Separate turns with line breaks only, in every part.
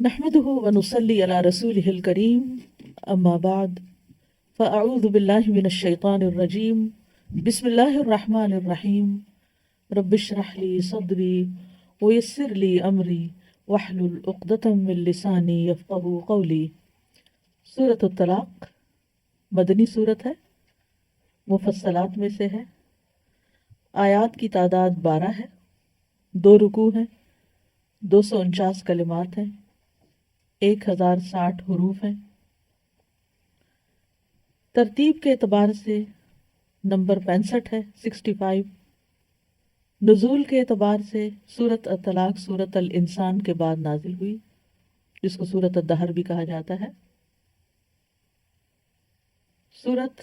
نحمده ونصلي على رسوله الكريم أما بعد فأعوذ بالله من الشيطان الرجيم بسم الله الرحمن الرحيم رب اشرح لي صدري ويسر لي أمري واحلل عقدة من لساني يفقهوا قولي۔ سورة الطلاق مدنی صورت ہے، مفصلات میں سے ہے۔ آیات کی تعداد 12 ہے، 2 رکوع ہیں، 249 کلمات ہیں، 1060 حروف ہیں۔ ترتیب کے اعتبار سے نمبر 65 ہے، 65۔ نزول کے اعتبار سے سورۃ الطلاق سورۃ الانسان کے بعد نازل ہوئی، جس کو سورۃ الدہر بھی کہا جاتا ہے۔ سورۃ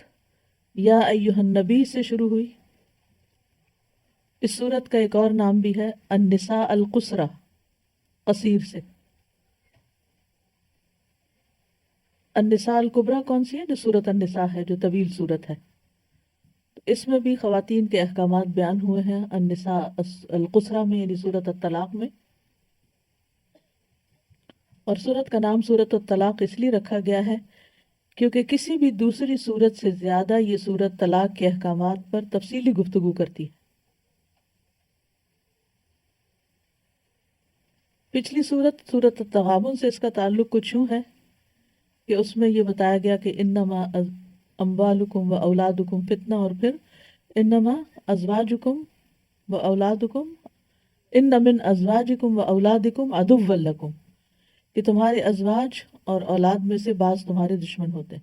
یا ایھا النبی سے شروع ہوئی۔ اس سورت کا ایک اور نام بھی ہے النساء القصرہ، قصیر سے۔ النساء الکبریٰ کون سی ہے؟ جو سورۃ النساء ہے، جو طویل سورت ہے۔ اس میں بھی خواتین کے احکامات بیان ہوئے ہیں، النساء القصرہ میں یعنی سورۃ الطلاق میں۔ اور سورت کا نام سورۃ الطلاق اس لیے رکھا گیا ہے کیونکہ کسی بھی دوسری سورت سے زیادہ یہ سورت طلاق کے احکامات پر تفصیلی گفتگو کرتی ہے۔ پچھلی سورت التغابن سے اس کا تعلق کچھ یوں ہے کہ اس میں یہ بتایا گیا کہ انما اموالکم و اولادکم فتنہ، اور پھر انما ازواجکم و اولادکم ان من ازواجکم و اولادکم عدو لکم، کہ تمہارے ازواج اور اولاد میں سے بعض تمہارے دشمن ہوتے ہیں۔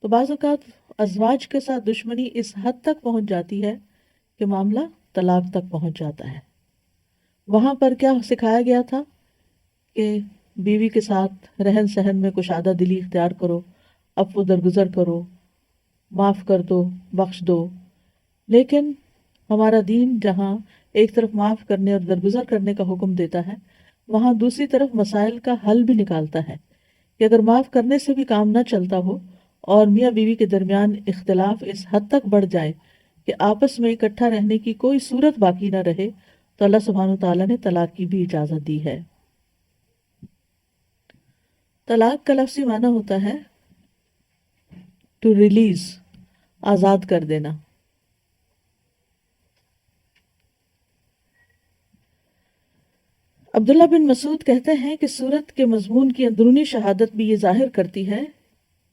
تو بعض اوقات ازواج کے ساتھ دشمنی اس حد تک پہنچ جاتی ہے کہ معاملہ طلاق تک پہنچ جاتا ہے۔ وہاں پر کیا سکھایا گیا تھا کہ بیوی کے ساتھ رہن سہن میں کشادہ دلی اختیار کرو، عفو درگزر کرو، معاف کر دو، بخش دو۔ لیکن ہمارا دین جہاں ایک طرف معاف کرنے اور درگزر کرنے کا حکم دیتا ہے، وہاں دوسری طرف مسائل کا حل بھی نکالتا ہے کہ اگر معاف کرنے سے بھی کام نہ چلتا ہو اور میاں بیوی کے درمیان اختلاف اس حد تک بڑھ جائے کہ آپس میں اکٹھا رہنے کی کوئی صورت باقی نہ رہے، تو اللہ سبحانہ وتعالیٰ نے طلاق کی بھی اجازت دی ہے۔ طلاق کا لفظی معنی ہوتا ہے ٹو ریلیز، آزاد کر دینا۔ عبداللہ بن مسعود کہتے ہیں کہ سورت کے مضمون کی اندرونی شہادت بھی یہ ظاہر کرتی ہے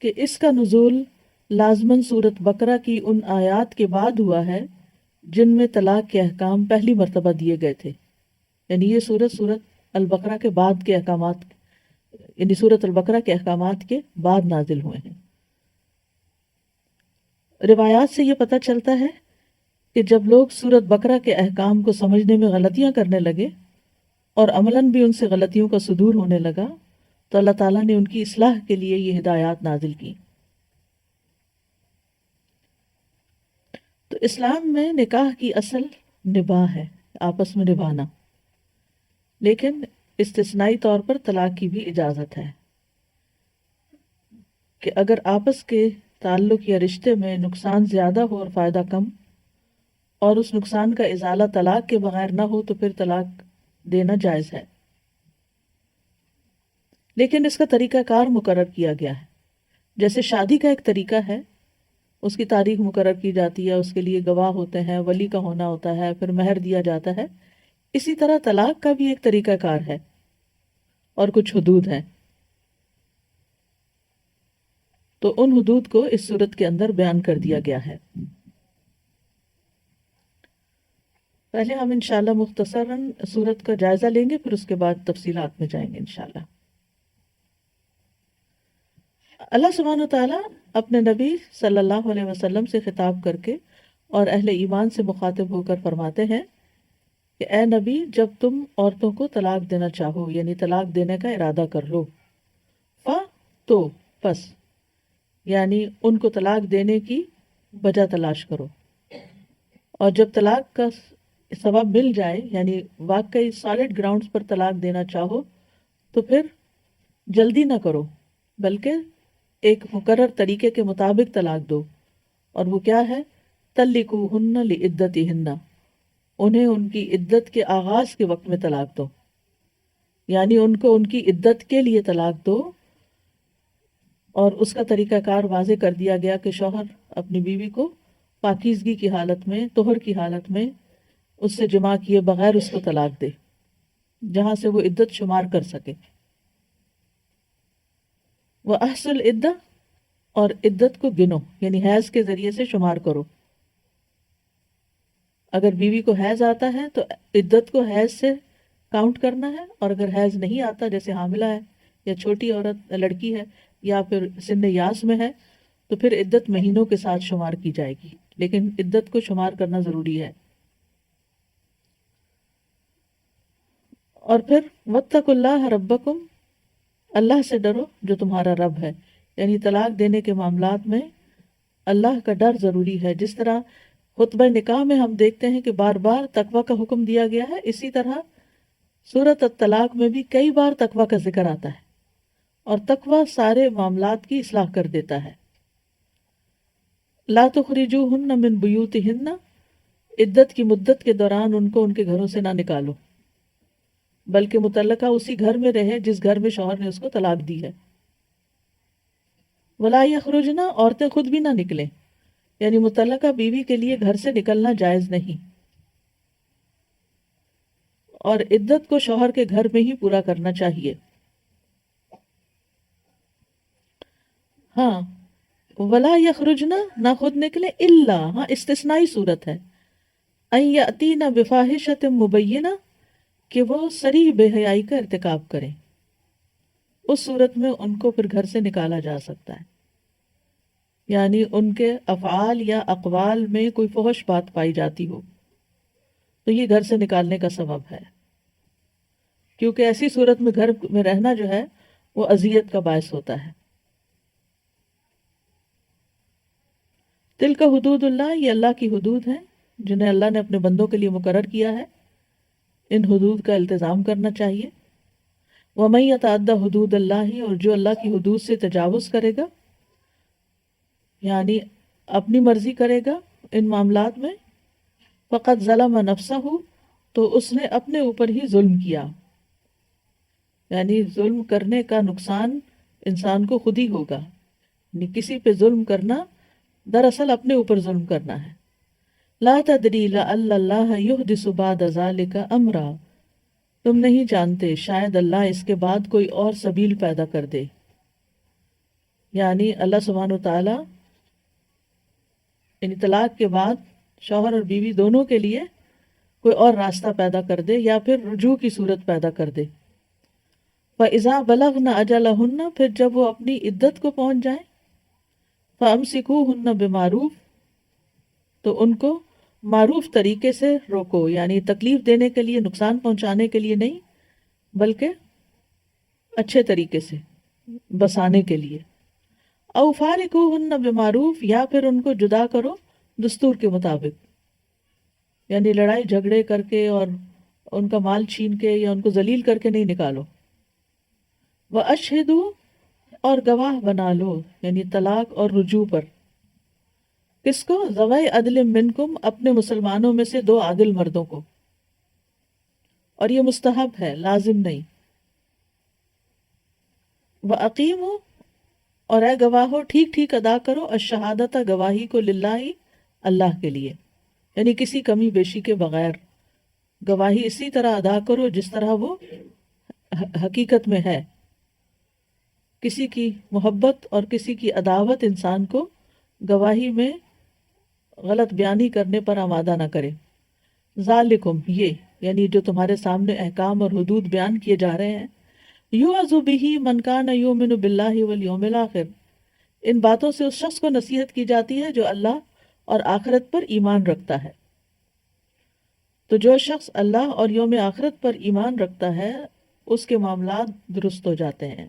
کہ اس کا نزول لازماً سورت بقرہ کی ان آیات کے بعد ہوا ہے جن میں طلاق کے احکام پہلی مرتبہ دیے گئے تھے، یعنی یہ سورت البقرہ کے بعد کے احکامات، یعنی سورت البقرہ کے احکامات کے بعد نازل ہوئے ہیں۔ روایات سے یہ پتہ چلتا ہے کہ جب لوگ سورت بقرہ کے احکام کو سمجھنے میں غلطیاں کرنے لگے اور عملاً بھی ان سے غلطیوں کا صدور ہونے لگا، تو اللہ تعالیٰ نے ان کی اصلاح کے لیے یہ ہدایات نازل کی۔ تو اسلام میں نکاح کی اصل نباہ ہے، آپس میں نبھانا، لیکن استثنائی طور پر طلاق کی بھی اجازت ہے کہ اگر آپس کے تعلق یا رشتے میں نقصان زیادہ ہو اور فائدہ کم، اور اس نقصان کا ازالہ طلاق کے بغیر نہ ہو، تو پھر طلاق دینا جائز ہے۔ لیکن اس کا طریقہ کار مقرر کیا گیا ہے۔ جیسے شادی کا ایک طریقہ ہے، اس کی تاریخ مقرر کی جاتی ہے، اس کے لیے گواہ ہوتے ہیں، ولی کا ہونا ہوتا ہے، پھر مہر دیا جاتا ہے، اسی طرح طلاق کا بھی ایک طریقہ کار ہے اور کچھ حدود ہیں۔ تو ان حدود کو اس صورت کے اندر بیان کر دیا گیا ہے۔ پہلے ہم انشاءاللہ مختصراً صورت کا جائزہ لیں گے، پھر اس کے بعد تفصیلات میں جائیں گے انشاءاللہ۔ اللہ سبحانہ وتعالیٰ اپنے نبی صلی اللہ علیہ وسلم سے خطاب کر کے اور اہل ایمان سے مخاطب ہو کر فرماتے ہیں کہ اے نبی، جب تم عورتوں کو طلاق دینا چاہو، یعنی طلاق دینے کا ارادہ کر لو، تو پس، یعنی ان کو طلاق دینے کی وجہ تلاش کرو، اور جب طلاق کا سبب مل جائے، یعنی واقعی سالڈ گراؤنڈز پر طلاق دینا چاہو، تو پھر جلدی نہ کرو، بلکہ ایک مقرر طریقے کے مطابق طلاق دو۔ اور وہ کیا ہے؟ طلقوہن لعدتہن، انہیں ان کی عدت کے آغاز کے وقت میں طلاق دو، یعنی ان کو ان کی عدت کے لیے طلاق دو، اور اس کا طریقہ کار واضح کر دیا گیا کہ شوہر اپنی بیوی کو پاکیزگی کی حالت میں، طہر کی حالت میں اس سے جماع کیے بغیر اس کو طلاق دے، جہاں سے وہ عدت شمار کر سکے۔ وہ احصل عدہ، اور عدت کو گنو، یعنی حیض کے ذریعے سے شمار کرو۔ اگر بیوی کو حیض آتا ہے تو عدت کو حیض سے کاؤنٹ کرنا ہے، اور اگر حیض نہیں آتا، جیسے حاملہ ہے یا چھوٹی عورت لڑکی ہے یا پھر سن یاس میں ہے، تو پھر عدت مہینوں کے ساتھ شمار کی جائے گی، لیکن عدت کو شمار کرنا ضروری ہے۔ اور پھر واتقوا اللہ ربکم، اللہ سے ڈرو جو تمہارا رب ہے، یعنی طلاق دینے کے معاملات میں اللہ کا ڈر ضروری ہے۔ جس طرح خطبہ نکاح میں ہم دیکھتے ہیں کہ بار بار تقوی کا حکم دیا گیا ہے، اسی طرح سورۃ الطلاق میں بھی کئی بار تقوی کا ذکر آتا ہے، اور تقوی سارے معاملات کی اصلاح کر دیتا ہے۔ لا تخرجوہن من بیوتہن، عدت کی مدت کے دوران ان کو ان کے گھروں سے نہ نکالو، بلکہ متعلقہ اسی گھر میں رہے جس گھر میں شوہر نے اس کو طلاق دی ہے۔ ولا یخرجن، عورتیں خود بھی نہ نکلیں، یعنی متعلقہ بیوی کے لیے گھر سے نکلنا جائز نہیں، اور عدت کو شوہر کے گھر میں ہی پورا کرنا چاہیے۔ ہاں، ولا یخرجن، نہ خود نکلے، الا، ہاں استثنائی صورت ہے، ان یاتین بفاحشۃ مبینہ، کہ وہ صریح بے حیائی کا ارتکاب کریں، اس صورت میں ان کو پھر گھر سے نکالا جا سکتا ہے، یعنی ان کے افعال یا اقوال میں کوئی فحش بات پائی جاتی ہو تو یہ گھر سے نکالنے کا سبب ہے، کیونکہ ایسی صورت میں گھر میں رہنا جو ہے وہ اذیت کا باعث ہوتا ہے۔ تلک حدود اللہ، یہ اللہ کی حدود ہیں جنہیں اللہ نے اپنے بندوں کے لیے مقرر کیا ہے، ان حدود کا التزام کرنا چاہیے۔ وَمَن يَتَعَدَّ حدود اللہ، اور جو اللہ کی حدود سے تجاوز کرے گا، یعنی اپنی مرضی کرے گا ان معاملات میں، فقط ظلم نفسہ، تو اس نے اپنے اوپر ہی ظلم کیا، یعنی ظلم کرنے کا نقصان انسان کو خود ہی ہوگا، یعنی کسی پہ ظلم کرنا دراصل اپنے اوپر ظلم کرنا ہے۔ لا تدری لعل اللہ یحدث بعد ذلک امرا، تم نہیں جانتے شاید اللہ اس کے بعد کوئی اور سبیل پیدا کر دے، یعنی اللہ سبحانہ وتعالی یعنی طلاق کے بعد شوہر اور بیوی دونوں کے لیے کوئی اور راستہ پیدا کر دے، یا پھر رجوع کی صورت پیدا کر دے۔ فَإِذَا بَلَغْنَ أَجَلَهُنَّ، پھر جب وہ اپنی عدت کو پہنچ جائیں، فَأَمْسِكُوهُنَّ بِمَعْرُوف، تو ان کو معروف طریقے سے روکو، یعنی تکلیف دینے کے لیے، نقصان پہنچانے کے لیے نہیں، بلکہ اچھے طریقے سے بسانے کے لیے۔ او فارقوهن بمعروف، یا پھر ان کو جدا کرو دستور کے مطابق، یعنی لڑائی جھگڑے کر کے اور ان کا مال چھین کے یا ان کو ذلیل کر کے نہیں نکالو۔ وَأَشْهِدُوا، اور گواہ بنا لو، یعنی طلاق اور رجوع پر، کس کو؟ ذوی عدل منکم، اپنے مسلمانوں میں سے دو عادل مردوں کو، اور یہ مستحب ہے، لازم نہیں۔ وَأَقِیمُوا، اور اے گواہو ٹھیک ٹھیک ادا کرو، الشہادت، گواہی کو، للہ، اللہ کے لیے، یعنی کسی کمی بیشی کے بغیر گواہی اسی طرح ادا کرو جس طرح وہ حقیقت میں ہے۔ کسی کی محبت اور کسی کی عداوت انسان کو گواہی میں غلط بیانی کرنے پر آمادہ نہ کرے۔ ذالکم، یہ یعنی جو تمہارے سامنے احکام اور حدود بیان کیے جا رہے ہیں، یوعظ بہ من کان یؤمن باللہ والیوم الآخر، ان باتوں سے اس شخص کو نصیحت کی جاتی ہے جو اللہ اور آخرت پر ایمان رکھتا ہے۔ تو جو شخص اللہ اور یوم آخرت پر ایمان رکھتا ہے اس کے معاملات درست ہو جاتے ہیں،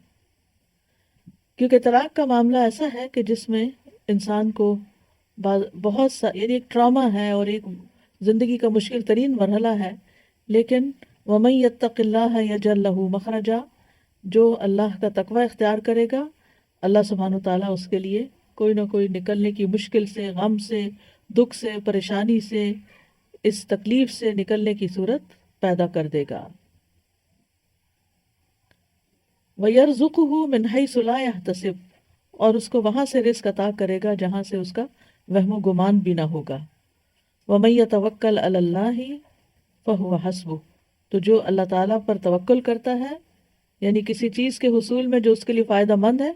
کیونکہ طلاق کا معاملہ ایسا ہے کہ جس میں انسان کو بہت سا یعنی ایک ٹراما ہے اور ایک زندگی کا مشکل ترین مرحلہ ہے، لیکن وَمَن يَتَّقِ اللَّهَ يَجْعَل لَّهُ مَخْرَجًا، جو اللہ کا تقوی اختیار کرے گا اللہ سبحانہ وتعالیٰ اس کے لیے کوئی نہ کوئی نکلنے کی مشکل سے، غم سے، دکھ سے، پریشانی سے، اس تکلیف سے نکلنے کی صورت پیدا کر دے گا۔ وَيَرْزُقُهُ مِنْ حَيْثُ لَا يَحْتَسِبُ، اور اس کو وہاں سے رزق عطا کرے گا جہاں سے اس کا وہم و گمان بھی نہ ہوگا۔ وَمَن يَتَوَکَّلْ عَلَى اللَّهِ فَهُوَ حَسْبُهُ، تو جو اللہ تعالیٰ پر توکل کرتا ہے، یعنی کسی چیز کے حصول میں جو اس کے لیے فائدہ مند ہے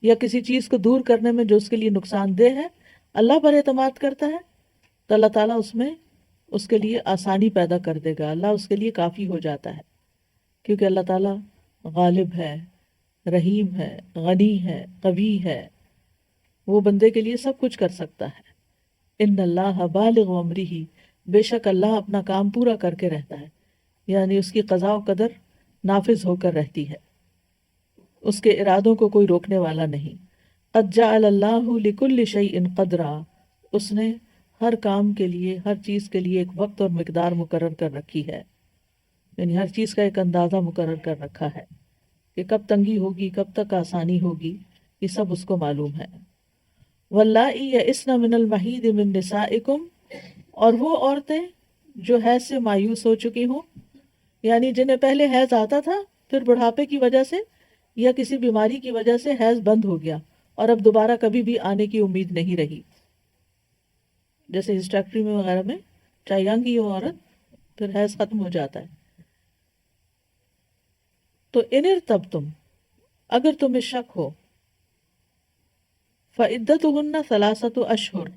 یا کسی چیز کو دور کرنے میں جو اس کے لیے نقصان دہ ہے، اللہ پر اعتماد کرتا ہے تو اللہ تعالیٰ اس میں اس کے لیے آسانی پیدا کر دے گا، اللہ اس کے لیے کافی ہو جاتا ہے، کیونکہ اللہ تعالیٰ غالب ہے، رحیم ہے، غنی ہے، قوی ہے، وہ بندے کے لیے سب کچھ کر سکتا ہے۔ ان اللہ بالغ امرہ، بے شک اللہ اپنا کام پورا کر کے رہتا ہے، یعنی اس کی قضاء و قدر نافذ ہو کر رہتی ہے، اس کے ارادوں کو کوئی روکنے والا نہیں۔ قد جعل اللہ لکل شیء قدرا، اس نے ہر کام کے لیے، ہر چیز کے لیے ایک وقت اور مقدار مقرر کر رکھی ہے، یعنی ہر چیز کا ایک اندازہ مقرر کر رکھا ہے کہ کب تنگی ہوگی، کب تک آسانی ہوگی، یہ سب اس کو معلوم ہے۔ واللائی یئسن من المحید من نسائکم، اور وہ عورتیں جو حیض سے مایوس ہو چکی ہوں، یعنی جنہیں پہلے حیض آتا تھا پھر بڑھاپے کی وجہ سے یا کسی بیماری کی وجہ سے حیض بند ہو گیا اور اب دوبارہ کبھی بھی آنے کی امید نہیں رہی، جیسے ہسٹیکٹری میں وغیرہ میں چاہے ینگ ہی ہو عورت پھر حیض ختم ہو جاتا ہے۔ تو ان ارتبتم، اگر تمہیں شک ہو، فعدتہن ثلاثۃ اشہر،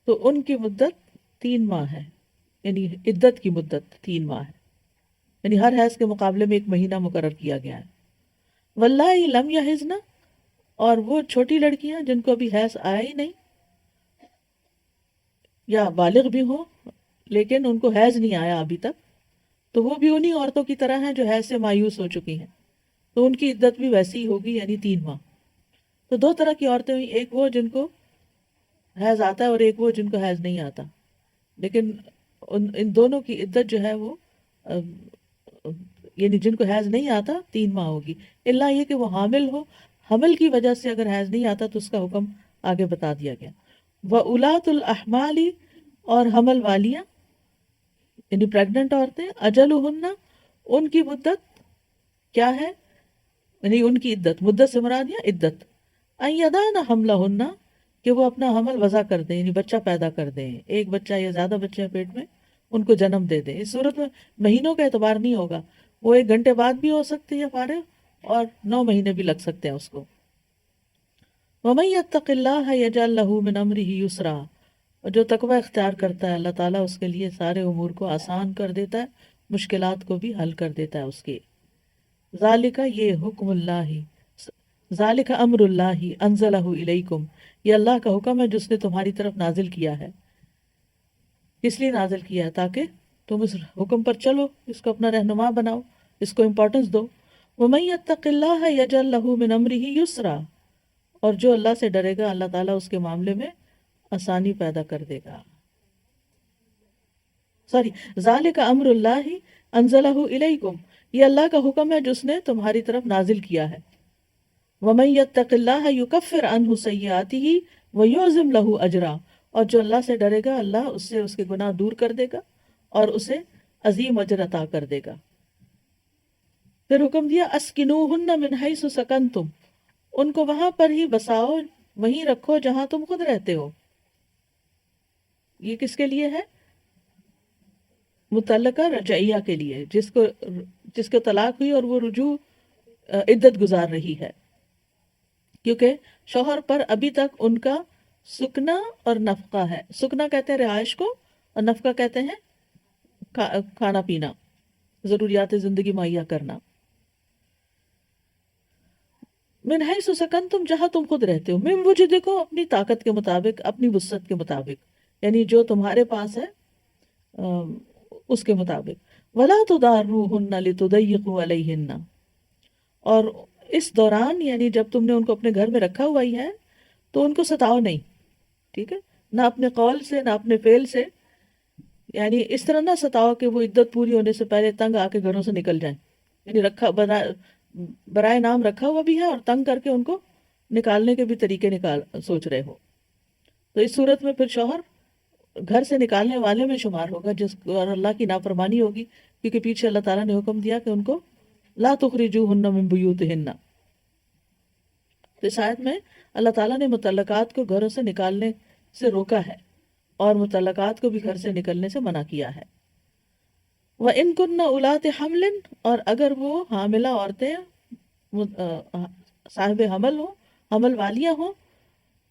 تو ان کی مدت 3 ماہ ہے، یعنی عدت کی مدت 3 ماہ ہے، یعنی ہر حیض کے مقابلے میں 1 مہینہ مقرر کیا گیا ہے۔ واللائی لم یحضن، اور وہ چھوٹی لڑکیاں جن کو ابھی حیض آیا ہی نہیں یا بالغ بھی ہوں لیکن ان کو حیض نہیں آیا ابھی تک، تو وہ بھی انہی عورتوں کی طرح ہیں جو حیض سے مایوس ہو چکی ہیں، تو ان کی عدت بھی ویسی ہی ہوگی، یعنی 3 ماہ۔ تو 2 طرح کی عورتیں ہوئی، ایک وہ جن کو حیض آتا ہے اور ایک وہ جن کو حیض نہیں آتا، لیکن ان دونوں کی عدت جو ہے وہ یعنی جن کو حیض نہیں آتا 3 ماہ ہوگی، الا یہ کہ وہ حامل ہو، حمل کی وجہ سے اگر حیض نہیں آتا تو اس کا حکم آگے بتا دیا گیا۔ وَأُولَاتُ الْأَحْمَالِ، اور حمل والیاں یعنی پریگننٹ عورتیں، اجلہن، ان کی مدت کیا ہے، یعنی ان کی عدت، مدت سے مراد یا عدت، ان یضعن حملہن، کہ وہ اپنا حمل وضع کر دیں، یعنی بچہ پیدا کر دیں، ایک بچہ یا زیادہ بچے ہیں پیٹ میں ان کو جنم دے دیں۔ اس صورت میں مہینوں کا اعتبار نہیں ہوگا، وہ 1 گھنٹے بعد بھی ہو سکتی ہے فارغ، اور 9 مہینے بھی لگ سکتے ہیں اس کو۔ وَمَن يَتَّقِ اللَّهَ يَجْعَل لَّهُ مِنْ أَمْرِهِ يُسْرًا، اور جو تقوی اختیار کرتا ہے اللہ تعالیٰ اس کے لیے سارے امور کو آسان کر دیتا ہے، مشکلات کو بھی حل کر دیتا ہے اس کے۔ ذالک، یہ حکم اللہ، ذالک امر اللہ انزلہ الیکم، یہ اللہ کا حکم ہے جس نے تمہاری طرف نازل کیا ہے۔ کس لیے نازل کیا ہے؟ تاکہ تم اس حکم پر چلو، اس کو اپنا رہنما بناؤ، اس کو امپورٹنس دو۔ وَمَن يَتَّقِ اللَّهَ يَجْعَل لَّهُ مِنْ أَمْرِهِ يُسْرًا، اور جو اللہ سے ڈرے گا اللہ تعالیٰ اس کے معاملے میں آسانی پیدا کر دے گا۔ ذالک امر اللہ انزلہ الیکم، یہ اللہ کا حکم ہے جس نے تمہاری طرف نازل کیا ہے۔ وَمَن يَتَّقِ اللَّهَ يُكَفِّرْ عَنْهُ سَيِّئَاتِهِ وَيُعْظِمْ لَهُ أَجْرًا، اور جو اللہ سے ڈرے گا اللہ اس سے اس کے گناہ دور کر دے گا اور اسے عظیم اجر عطا کر دے گا۔ پھر حکم دیا اسکنوہن من حیث سکنتم، ان کو وہاں پر ہی بساؤ، وہیں رکھو جہاں تم خود رہتے ہو۔ یہ کس کے لیے ہے؟ متعلقہ رجعیہ کے لیے، جس کو طلاق ہوئی اور وہ رجوع عدت گزار رہی ہے، کیونکہ شوہر پر ابھی تک ان کا سکنا اور نفقہ ہے۔ سکنا کہتے ہیں رہائش کو، اور نفقہ کہتے ہیں کھانا پینا، ضروریات زندگی مہیا کرنا۔ من حیث سکنتم، جہاں تم خود رہتے ہو، من وجدکم، اپنی طاقت کے مطابق، اپنی وسعت کے مطابق، یعنی جو تمہارے پاس ہے اس کے مطابق۔ ولا تضاروہن لتضیقوا علیہن، اور اس دوران یعنی جب تم نے ان کو اپنے گھر میں رکھا ہوا ہی ہے تو ان کو ستاؤ نہیں، ٹھیک ہے، نہ اپنے قول سے نہ اپنے فعل سے، یعنی اس طرح نہ ستاؤ کہ وہ عدت پوری ہونے سے پہلے تنگ آ کے گھروں سے نکل جائیں، یعنی برائے نام رکھا ہوا بھی ہے اور تنگ کر کے ان کو نکالنے کے بھی طریقے سوچ رہے ہو، تو اس صورت میں پھر شوہر گھر سے نکالنے والے میں شمار ہوگا جس اور اللہ کی نافرمانی ہوگی، کیونکہ پیچھے اللہ تعالیٰ نے حکم دیا کہ ان کو لا تخرجوہن من بیوتہن. تو اس آیت میں اللہ تعالیٰ نے مطلقات کو گھروں سے نکالنے سے روکا ہے اور مطلقات کو بھی گھر سے نکلنے سے منع کیا ہے. وَإِن كُنَّ أُولَاتِ حَمْلٍ، اور اگر وہ حاملہ عورتیں صاحب حمل ہوں، حمل والیاں ہوں،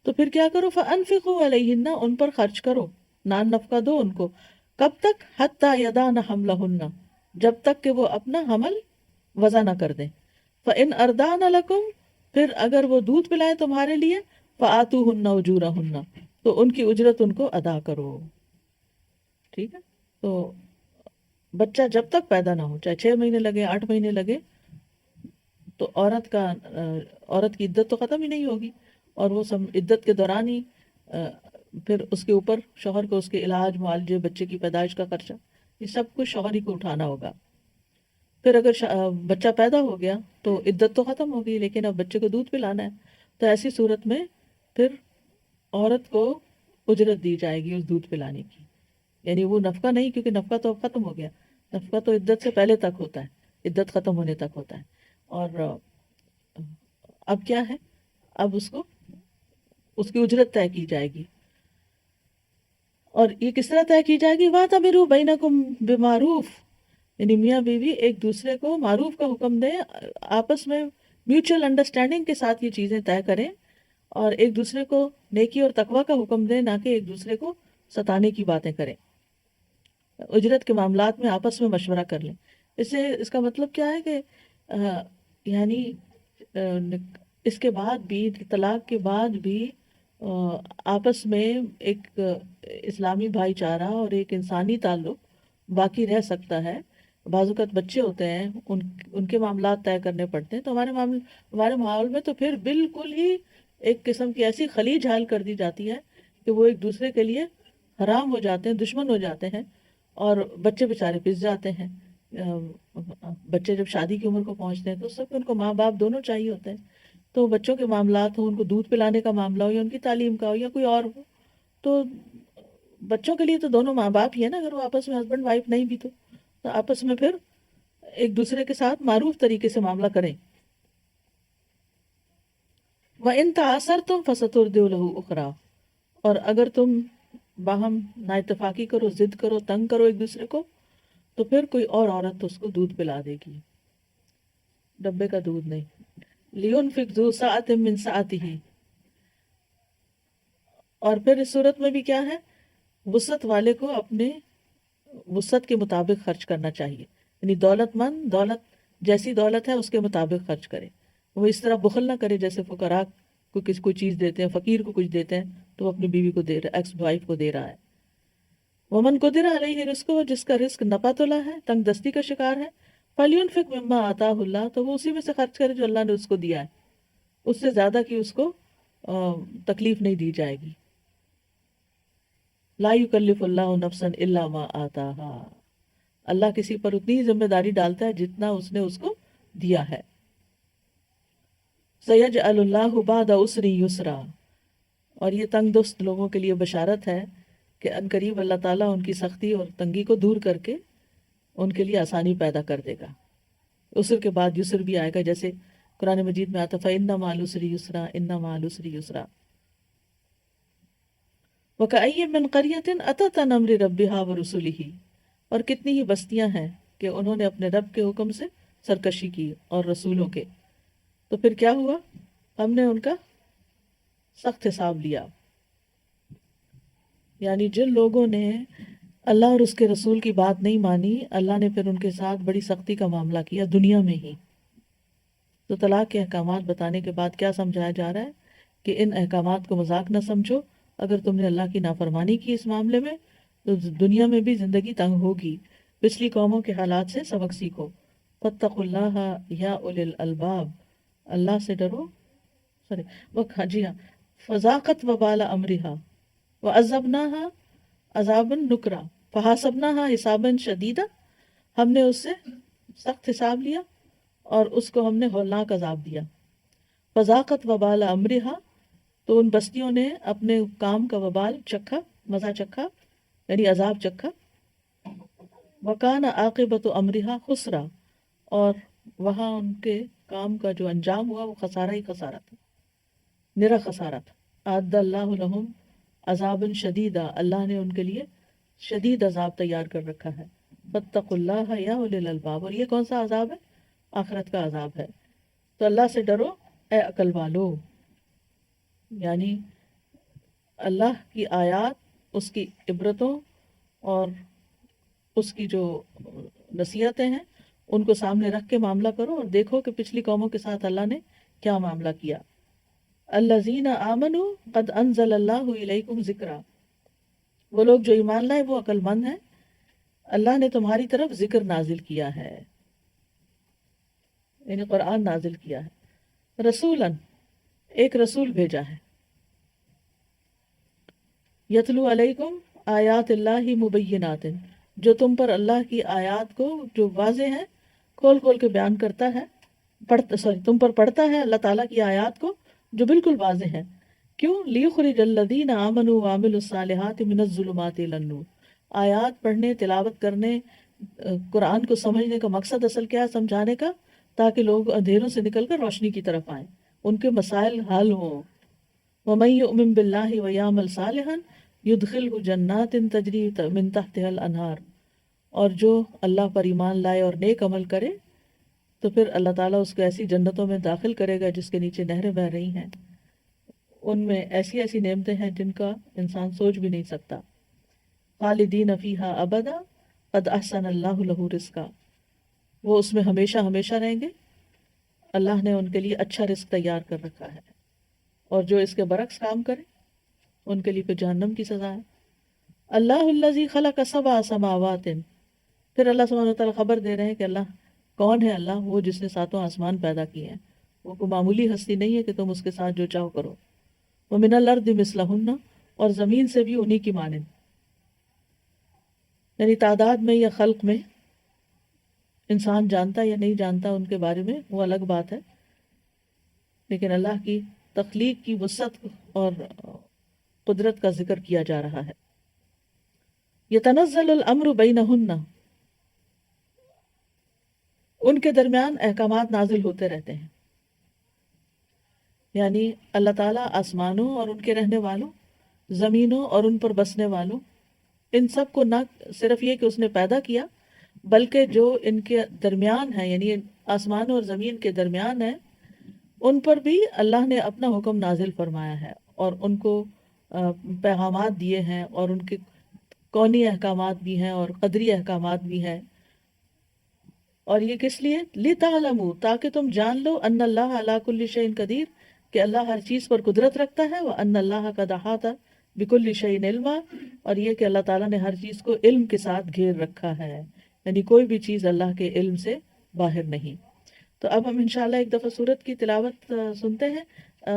تو پھر کیا کرو؟ فَأَنفِقُوا عَلَيْهِنَّ، ان پر خرچ کرو، نان نفقہ دو ان کو. کب تک؟ حَتَّى يَضَعْنَ حَمْلَهُنَّ، جب تک کہ وہ اپنا حمل وضع نہ کر دیں. فَإِنْ أَرْضَعْنَ لَكُمْ، پھر اگر وہ دودھ پلائیں تمہارے لیے، فَآتُوهُنَّ أُجُورَهُنَّ، تو ان کی اجرت ان کو ادا کرو. ٹھیک ہے؟ تو بچہ جب تک پیدا نہ ہو، چاہے 6 مہینے لگے، 8 مہینے لگے، تو عورت کی عدت تو ختم ہی نہیں ہوگی، اور وہ سب عدت کے دوران ہی پھر اس کے اوپر شوہر کو اس کے علاج، معالجے، بچے کی پیدائش کا خرچہ، یہ سب کچھ شوہر ہی کو اٹھانا ہوگا. پھر اگر بچہ پیدا ہو گیا تو عدت تو ختم ہوگی، لیکن اب بچے کو دودھ پلانا ہے، تو ایسی صورت میں پھر عورت کو اجرت دی جائے گی اس دودھ پلانے کی. یعنی وہ نفقہ نہیں، کیونکہ نفقہ تو اب ختم ہو گیا، نفقہ تو عدت سے پہلے تک ہوتا ہے، عدت ختم ہونے تک ہوتا ہے. اور اب کیا ہے؟ اب اس کی اجرت طے کی جائے گی. اور یہ کس طرح طے کی جائے گی؟ وَاعْتَمِرُوا بَيْنَكُمْ بِمَعْرُوف، یعنی میاں بیوی ایک دوسرے کو معروف کا حکم دیں، آپس میں میوچل انڈرسٹینڈنگ کے ساتھ یہ چیزیں طے کریں، اور ایک دوسرے کو نیکی اور تقوی کا حکم دیں، نہ کہ ایک دوسرے کو ستانے کی باتیں کریں. اجرت کے معاملات میں آپس میں مشورہ کر لیں. اس کا مطلب کیا ہے کہ یعنی اس کے بعد بھی، طلاق کے بعد بھی آپس میں ایک اسلامی بھائی چارہ اور ایک انسانی تعلق باقی رہ سکتا ہے. بعض اوقات بچے ہوتے ہیں، ان کے معاملات طے کرنے پڑتے ہیں، تو ہمارے ماحول میں تو پھر بالکل ہی ایک قسم کی ایسی خلیج حال کر دی جاتی ہے کہ وہ ایک دوسرے کے لیے حرام ہو جاتے ہیں، دشمن ہو جاتے ہیں، اور بچے بیچارے پس جاتے ہیں. بچے جب شادی کی عمر کو پہنچتے ہیں تو اس وقت ان کو ماں باپ دونوں چاہیے ہوتے ہیں. تو بچوں کے معاملات ہوں، ان کو دودھ پلانے کا معاملہ ہو، یا ان کی تعلیم کا ہو، یا کوئی اور ہو، تو بچوں کے لیے تو دونوں ماں باپ ہی ہے نا. اگر وہ آپس میں ہسبینڈ وائف نہیں بھی تو آپس میں پھر ایک دوسرے کے ساتھ معروف طریقے سے معاملہ کریں. وَإِن تَعَاسَرْتُمْ فَسَتُرْضِعُ لَهُ أُخْرَىٰ، اور اگر تم باہم نا اتفاقی کرو، ضد کرو، تنگ کرو ایک دوسرے کو، تو پھر کوئی اور عورت اس کو دودھ پلا دے گی، ڈبے کا دودھ نہیں. لِيُنْفِقْ ذُو سَعَةٍ مِّن سَعَتِهِ، اور پھر اس صورت میں بھی کیا ہے؟ وسعت والے کو اپنے وسعت کے مطابق خرچ کرنا چاہیے. یعنی دولت مند دولت جیسی دولت ہے اس کے مطابق خرچ کرے. وہ اس طرح بخل نہ کرے جیسے فقراء کو کوئی چیز دیتے ہیں، فقیر کو کچھ دیتے ہیں تو وہ اپنی بیوی کو دے رہا ہے، ایکس وائف کو دے رہا ہے. ومن قدر علیہ رزقہ، جس کا رزق نپا تلا ہے، تنگ دستی کا شکار ہے، فلینفق مما آتاہ اللہ، تو وہ اسی میں سے خرچ کرے جو اللہ نے اس کو دیا ہے، اس سے زیادہ کی اس کو تکلیف نہیں دی جائے گی. لا یکلف اللہ نفسا الا ما آتاہا، اللہ کسی پر اتنی ذمہ داری ڈالتا ہے جتنا اس نے اس کو دیا ہے. سیجعل اللہ بعد عسر یسرا، اور یہ تنگ دست لوگوں کے لیے بشارت ہے کہ ان قریب اللہ تعالیٰ ان کی سختی اور تنگی کو دور کر کے ان کے لیے آسانی پیدا کر دے گا. عسر کے بعد یسر بھی آئے گا، جیسے قرآن مجید میں آتا فَإِنَّ مَعَ الْعُسْرِ يُسْرًا إِنَّ مَعَ الْعُسْرِ يُسْرًا. وَكَأَيٍّ مِّن قَرْيَةٍ أَتَتْ عَنْ أَمْرِ رَبِّهَا وَرُسُلِهِ، اور کتنی ہی بستیاں ہیں کہ انہوں نے اپنے رب کے حکم سے سرکشی کی اور رسولوں کے، تو پھر کیا ہوا؟ ہم نے ان کا سخت حساب لیا. یعنی جن لوگوں نے اللہ اور اس کے رسول کی بات نہیں مانی، اللہ نے پھر ان کے ساتھ بڑی سختی کا معاملہ کیا دنیا میں ہی. تو طلاق کے احکامات بتانے کے بعد کیا سمجھایا جا رہا ہے کہ ان احکامات کو مذاق نہ سمجھو. اگر تم نے اللہ کی نافرمانی کی اس معاملے میں تو دنیا میں بھی زندگی تنگ ہوگی. پچھلی قوموں کے حالات سے سبق سیکھو. فاتقوا اللہ یا اولی الالباب، اللہ سے ڈرو. جی ہاں. فذاقت وبال امرها وعذبناها عذابا نکرا فحاسبناها حسابا شدیدا، ہم نے اس سے سخت حساب لیا اور اس کو ہم نے ہولناک عذاب دیا. فذاقت وبال امرها، تو ان بستیوں نے اپنے کام کا وبال چکھا، مزہ چکھا، یعنی عذاب چکھا. وکان عاقبت امرها خسرا، اور وہاں ان کے کام کا جو انجام ہوا وہ خسارہ ہی خسارہ تھا، نرا خسارہ تھا. اعد اللہ لہم عذابا شدیدا، اللہ نے ان کے لیے شدید عذاب تیار کر رکھا ہے. فاتقوا اللہ یا اولی الالباب، اور یہ کون سا عذاب ہے؟ آخرت کا عذاب ہے. تو اللہ سے ڈرو اے عقل والو، یعنی اللہ کی آیات، اس کی عبرتوں اور اس کی جو نصیحتیں ہیں ان کو سامنے رکھ کے معاملہ کرو، اور دیکھو کہ پچھلی قوموں کے ساتھ اللہ نے کیا معاملہ کیا. الذین آمنوا قد انزل اللہ الیکم ذکرا، وہ لوگ جو ایمان لائے وہ عقل مند ہیں، اللہ نے تمہاری طرف ذکر نازل کیا ہے، یعنی قرآن نازل کیا ہے. رسولاً، ایک رسول بھیجا ہے. یتلو علیکم آیات اللہ مبینات، جو تم پر اللہ کی آیات کو جو واضح ہیں کھول کھول کے بیان کرتا ہے، تم پر پڑھتا ہے اللہ تعالیٰ کی آیات کو جو بالکل واضح ہے. کیوں؟ لیخرج الذین آمنوا وعملوا الصالحات من الظلمات الی النور. آیات پڑھنے، تلاوت کرنے، قرآن کو سمجھنے کا مقصد اصل کیا ہے؟ سمجھانے کا، تاکہ لوگ اندھیروں سے نکل کر روشنی کی طرف آئیں، ان کے مسائل حل ہوں. وَمَن يُؤْمِن بِاللَّهِ وَيَعْمَلْ صَالِحًا يُدْخِلْهُ جَنَّاتٍ تَجْرِي مِن تَحْتِهَا الْأَنْهَارُ، اور جو اللہ پر ایمان لائے اور نیک عمل کرے تو پھر اللہ تعالیٰ اس کو ایسی جنتوں میں داخل کرے گا جس کے نیچے نہریں بہہ رہی ہیں، ان میں ایسی ایسی نعمتیں ہیں جن کا انسان سوچ بھی نہیں سکتا. خالدین فیہا ابدا قد احسن اللہ لہ رزقا، وہ اس میں ہمیشہ ہمیشہ رہیں گے، اللہ نے ان کے لیے اچھا رزق تیار کر رکھا ہے. اور جو اس کے برعکس کام کرے ان کے لیے پھر جہنم کی سزا ہے. اللہ الذی خلق سبع سماوات، پھر اللہ سبحانہ وتعالیٰ خبر دے رہے ہیں کہ اللہ کون ہے. اللہ وہ جس نے ساتوں آسمان پیدا کیے ہیں، وہ کوئی معمولی ہستی نہیں ہے کہ تم اس کے ساتھ جو چاہو کرو. وَمِنَ الْأَرْضِ مِثْلَهُنَّ، اور زمین سے بھی انہی کی مانند، یعنی تعداد میں یا خلق میں انسان جانتا یا نہیں جانتا ان کے بارے میں وہ الگ بات ہے، لیکن اللہ کی تخلیق کی وسعت اور قدرت کا ذکر کیا جا رہا ہے. يَتَنَزَّلُ الْأَمْرُ بَيْنَهُنَّ، ان کے درمیان احکامات نازل ہوتے رہتے ہیں، یعنی اللہ تعالیٰ آسمانوں اور ان کے رہنے والوں، زمینوں اور ان پر بسنے والوں، ان سب کو نہ صرف یہ کہ اس نے پیدا کیا بلکہ جو ان کے درمیان ہے، یعنی آسمان اور زمین کے درمیان ہے، ان پر بھی اللہ نے اپنا حکم نازل فرمایا ہے اور ان کو پیغامات دیے ہیں، اور ان کے کونی احکامات بھی ہیں اور قدری احکامات بھی ہیں. اور یہ کس لیے؟ لِتَعْلَمُوا، تاکہ تم جان لو، ان اللہ علی کل شیء قدیر، کہ اللہ ہر چیز پر قدرت رکھتا ہے، وَأَنَّ اللَّهَ قَدْ أَحَاطَ بِكُلِّ شَيْءٍ عِلْمًا، اور یہ کہ اللہ تعالیٰ نے ہر چیز کو علم کے ساتھ گھیر رکھا ہے، یعنی کوئی بھی چیز اللہ کے علم سے باہر نہیں. تو اب ہم انشاءاللہ ایک دفعہ سورت کی تلاوت سنتے ہیں.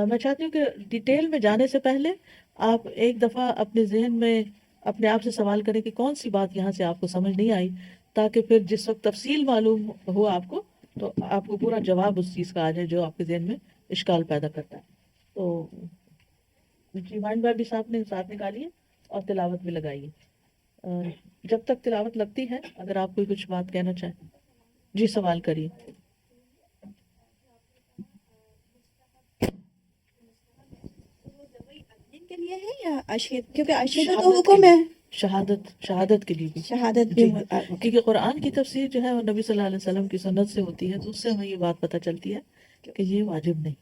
میں چاہتی ہوں کہ ڈیٹیل میں جانے سے پہلے آپ ایک دفعہ اپنے ذہن میں اپنے آپ سے سوال کریں کہ کون سی بات یہاں سے آپ کو سمجھ نہیں آئی، تاکہ پھر جس وقت تفصیل معلوم ہو آپ کو تو آپ کو پورا جواب اس چیز کا آ جائے جو آپ کے ذہن میں اشکال پیدا کرتا ہے. تو جی مائنڈ بھائی بھی صاحب نے ساتھ نکالیے اور تلاوت بھی لگائیے. جب تک تلاوت لگتی ہے اگر آپ کوئی کچھ بات کہنا چاہیں جی سوال کریے.
کے لیے ہے یا اشہد؟ کیونکہ اشہد تو حکم ہے،
شہادت کے لیے بھی،
شہادت
جی
بھی.
کیونکہ قرآن کی تفسیر جو ہے وہ نبی صلی اللہ علیہ وسلم کی سنت سے ہوتی ہے، تو اس سے ہمیں یہ بات پتہ چلتی ہے کہ یہ واجب نہیں.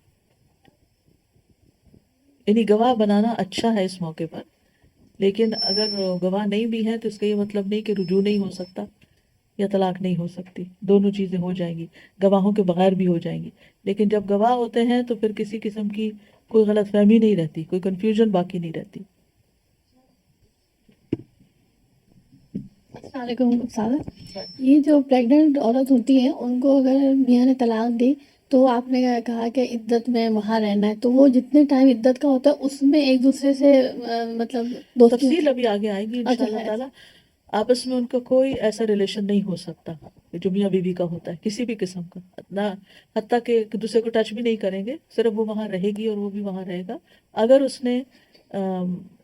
یعنی گواہ بنانا اچھا ہے اس موقع پر، لیکن اگر گواہ نہیں بھی ہے تو اس کا یہ مطلب نہیں کہ رجوع نہیں ہو سکتا یا طلاق نہیں ہو سکتی. دونوں چیزیں ہو جائیں گی، گواہوں کے بغیر بھی ہو جائیں گی. لیکن جب گواہ ہوتے ہیں تو پھر کسی قسم کی کوئی غلط فہمی نہیں رہتی، کوئی کنفیوژن باقی نہیں رہتی.
السلام علیکم سادہ. یہ جو پریگننٹ عورت ہوتی ہیں ان کو اگر میاں نے طلاق دی تو آپ نے کہا کہ عدت میں وہاں رہنا ہے، تو وہ جتنے ٹائم عدت کا ہوتا ہے اس میں ایک دوسرے سے مطلب دوستی
تفصیل ابھی آگے آئے گی انشاءاللہ تعالیٰ. آپس میں ان کا کوئی ایسا ریلیشن نہیں ہو سکتا جو میاں بیوی کا ہوتا ہے کسی بھی قسم کا، نہ حتیٰ کہ ایک دوسرے کو ٹچ بھی نہیں کریں گے، صرف وہ وہاں رہے گی اور وہ بھی وہاں رہے گا. اگر اس نے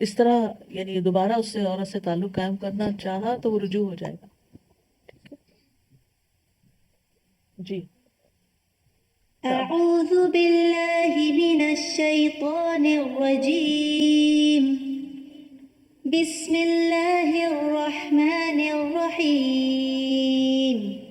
اس طرح یعنی دوبارہ اس سے عورت سے تعلق قائم کرنا چاہا تو وہ رجوع ہو جائے گا. جی
أعوذ بالله من الشيطان الرجيم. بسم الله الرحمن الرحيم.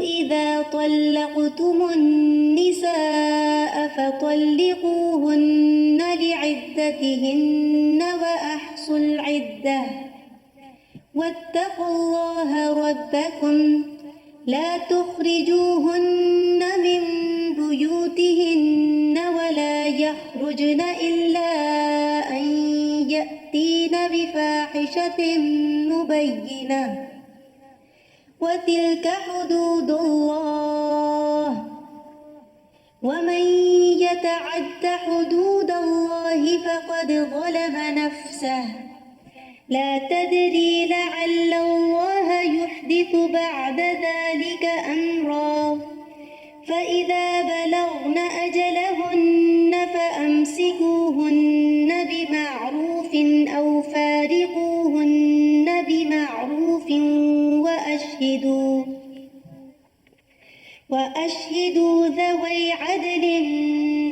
إذا طلقتم النساء فطلقوهن لعدتهن وأحصوا العدة واتقوا الله ربكم لا تخرجوهن من بيوتهن ولا يخرجن إلا أن يأتين بفاحشة مبينة وتلك حدود الله ومن يتعد حدود الله فقد ظلم نفسه لا تدري لعل الله يحدث بعد ذلك أمرا فإذا بلغن أجلهن فأمسكوهن بمعروف أو فارقوهن بمعروف وأشهدوا ذوي عدل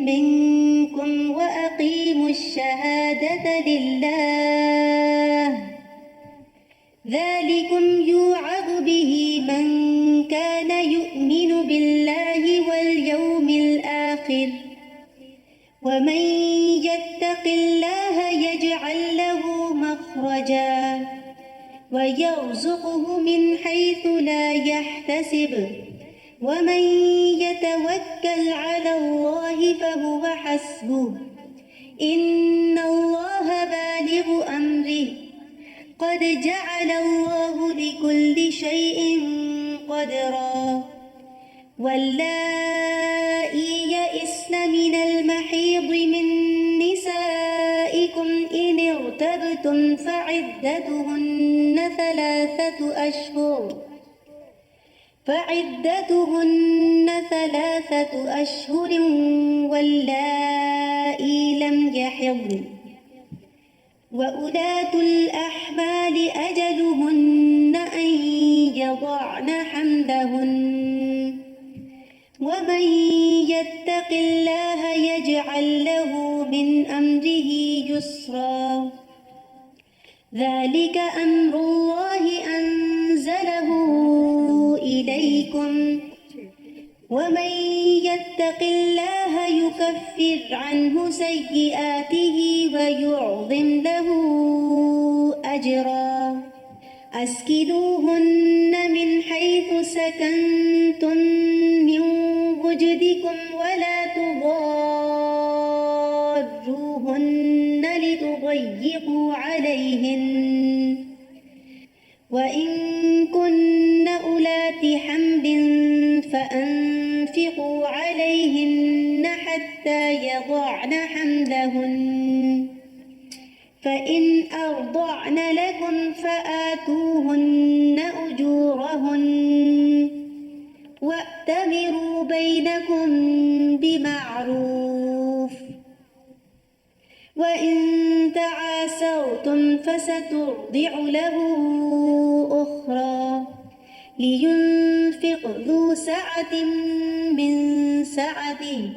منكم وأقيموا الشهادة لله ذلكم يوعظ به من كان يؤمن بالله واليوم الآخر ومن يتق الله يجعل له مخرجا ويرزقه من حيث لا يحتسب ومن يتوكل على الله فهو حسبه إن الله بالغ أمره قد جعل الله لكل شيء قدرا واللائي يئسن من المحيض من نسائكم إن ارتبتم فعدتهن ثلاثة أشهر واللائي لم يحضن وأولاة الأحمال أجلهن أن يضعن حملهن ومن يتق الله يجعل له من أمره يسرا ذلك أمر الله أنزله إليكم ومن يتق الله يكفر عنه سيئاته ويعظم له أجرا أسكنوهن من حيث سكنتم من وجدكم ولا تضاروهن لتضيقوا عليهن وإن كن أولات حمل فأنفقوا عليهن حتى يضعن حملهن فإن أرضعن لكم فآتوهن أجورهن وأتمروا بينكم بمعروف وإن تعاسرتم فسترضع له أخرى لينفق ذو سعة من سعته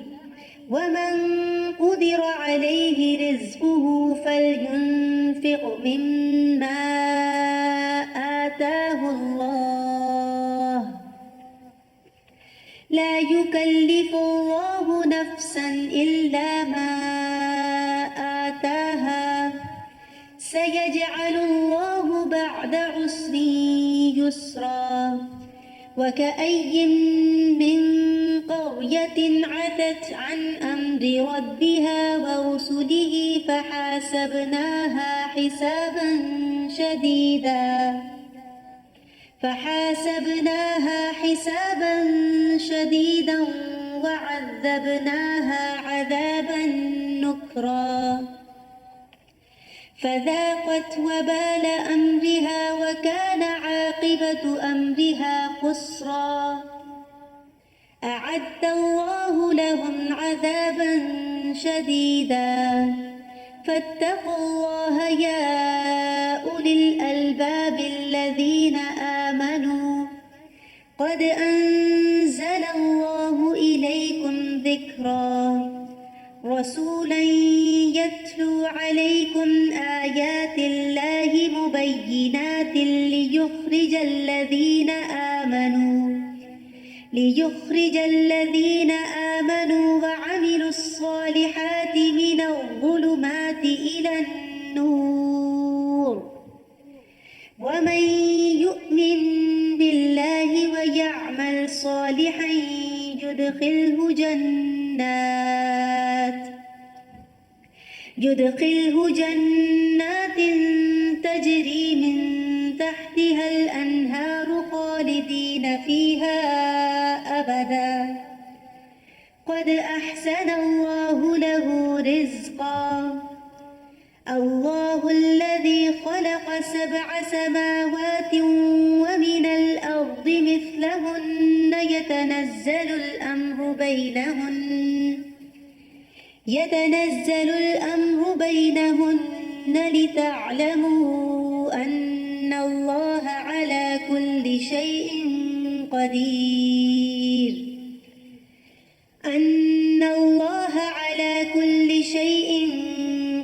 ومن قدر عليه رزقه فلينفق مما آتاه الله لا يكلف الله نفسا إلا ما آتاها سيجعل الله بعد عسر يسرا وكأي من قرية عتت عن أمر ربها ورسله فحاسبناها حسابا شديدا وعذبناها عذابا نكرا فذاقت وبال أمرها وكان عاقبة أمرها خسرا أعد الله لهم عذابا شديدا فاتقوا الله يا أولي الألباب الذين آمنوا قد أنزل الله إليكم ذكرا رسولا يتلو عليكم آيات الله مبينات ليخرج الذين آمنوا وعملوا الصالحات من الظلمات إلى النور ومن يؤمن بالله ويعمل صالحا يدخله جنات تجري من تحتها الأنهار خالدين فيها أبدا قد أحسن الله له رزقا الله الذي خلق 7 سماوات ومن الأرض مثلهن يتنزل الأمر بينهن لتعلموا أن الله على كل شيء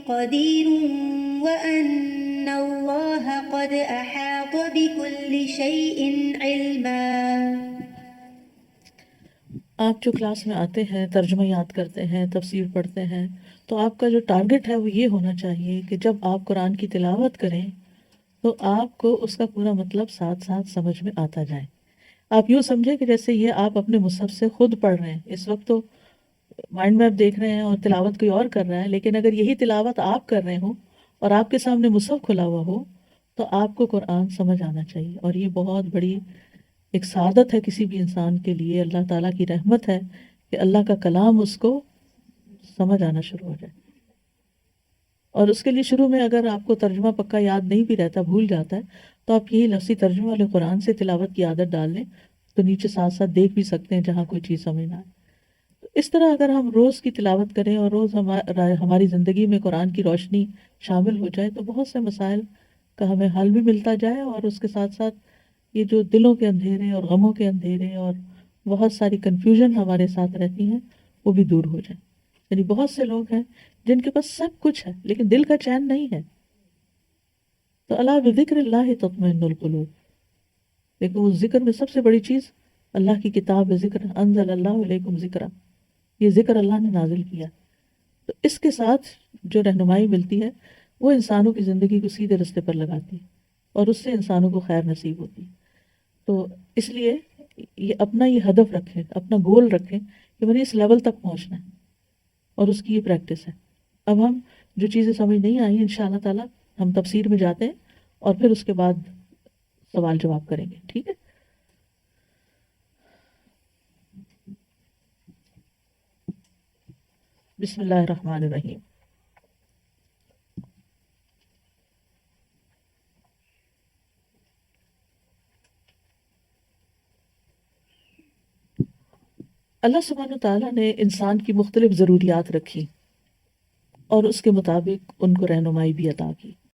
قدير وأن الله قد أحاط بكل شيء علما.
آپ جو کلاس میں آتے ہیں، ترجمہ یاد کرتے ہیں، تفسیر پڑھتے ہیں، تو آپ کا جو ٹارگٹ ہے وہ یہ ہونا چاہیے کہ جب آپ قرآن کی تلاوت کریں تو آپ کو اس کا پورا مطلب ساتھ ساتھ سمجھ میں آتا جائے. آپ یوں سمجھیں کہ جیسے یہ آپ اپنے مصحف سے خود پڑھ رہے ہیں. اس وقت تو مائنڈ میپ دیکھ رہے ہیں اور تلاوت کوئی اور کر رہا ہے، لیکن اگر یہی تلاوت آپ کر رہے ہوں اور آپ کے سامنے مصحف کھلا ہوا ہو تو آپ کو قرآن سمجھ آنا چاہیے. اور یہ بہت بڑی ایک سعادت ہے کسی بھی انسان کے لیے، اللہ تعالیٰ کی رحمت ہے کہ اللہ کا کلام اس کو سمجھ آنا شروع ہو جائے. اور اس کے لیے شروع میں اگر آپ کو ترجمہ پکا یاد نہیں بھی رہتا، بھول جاتا ہے، تو آپ یہی لفظی ترجمہ والے قرآن سے تلاوت کی عادت ڈال لیں تو نیچے ساتھ ساتھ دیکھ بھی سکتے ہیں جہاں کوئی چیز سمجھ نہ آئے. تو اس طرح اگر ہم روز کی تلاوت کریں اور روز ہماری زندگی میں قرآن کی روشنی شامل ہو جائے تو بہت سے مسائل کا ہمیں حل بھی ملتا جائے، اور اس کے ساتھ ساتھ یہ جو دلوں کے اندھیرے اور غموں کے اندھیرے اور بہت ساری کنفیوژن ہمارے ساتھ رہتی ہیں وہ بھی دور ہو جائیں. یعنی بہت سے لوگ ہیں جن کے پاس سب کچھ ہے لیکن دل کا چین نہیں ہے. تو الا بذکر اللہ تطمئن القلوب، لیکن اس ذکر میں سب سے بڑی چیز اللہ کی کتاب ذکر، انزل اللہ علیکم ذکرہ، یہ ذکر اللہ نے نازل کیا. تو اس کے ساتھ جو رہنمائی ملتی ہے وہ انسانوں کی زندگی کو سیدھے رستے پر لگاتی ہے اور اس سے انسانوں کو خیر نصیب ہوتی ہے. تو اس لیے یہ اپنا یہ ہدف رکھیں، اپنا گول رکھیں کہ میں نے اس لیول تک پہنچنا ہے، اور اس کی یہ پریکٹس ہے. اب ہم جو چیزیں سمجھ نہیں آئی انشاءاللہ تعالیٰ ہم تفسیر میں جاتے ہیں اور پھر اس کے بعد سوال جواب کریں گے. ٹھیک ہے؟ بسم اللہ الرحمن الرحیم. اللہ سبحانہ تعالیٰ نے انسان کی مختلف ضروریات رکھی اور اس کے مطابق ان کو رہنمائی بھی عطا کی.